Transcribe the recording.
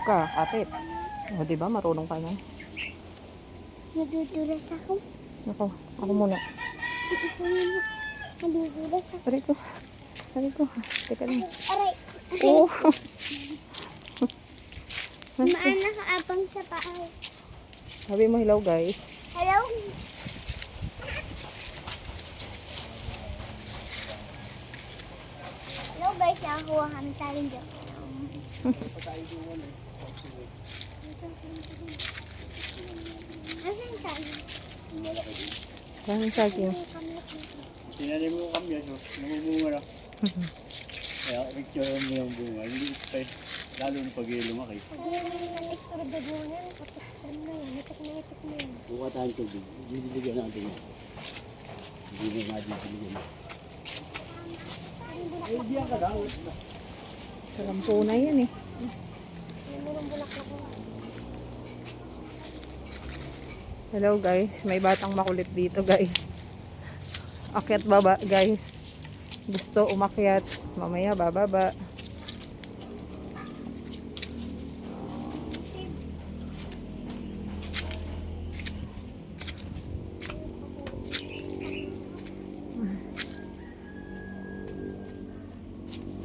ka, kapit. O, diba? Marunong ka na. Nadudulas ako. Ako muna. Ito muna. Nadudulas ako. Aray ko. Teka lang. Aray. Oh. Maana ka abang sa paa. Sabi mo hello guys. Hello? Hello guys, nakakuha kami sa akin dyan. Asan tayo? Daming saging. Tinanim mo kami yan, namumunga na. Kaya picture mo yung bunga, hindi pa lalo pag lumaki. Sunod na bunga yan, ano na yan, itik na yan. Buka tayong tubig, didiligan natin yan. Hindi na didiligan. Ay, diyan ka daw. Sa lampunan yan eh. Hello guys. May batang makulit dito guys. Akyat baba guys. Gusto umakyat. Mamaya bababa.